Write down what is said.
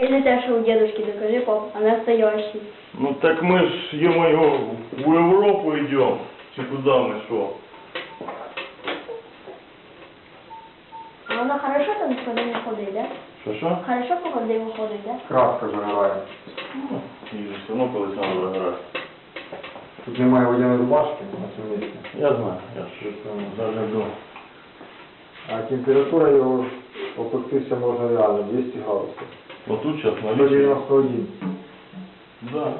И не те, что у дедушки, докажи, пап, а настоящий. Ну так мы ж, ё-моё, в Европу идем. Чи куда мы шо? А воно хорошо там коли не ходить, да? Що? Хорошо по воді виходить, да? Краска загорає. Ну, і все одно колись вона загорає. Тут немає водяної рубашки на цьому місці. Я знаю, я ж завжди. А температура його опектися може реально 200 градусів. Отут зараз на 191. Да.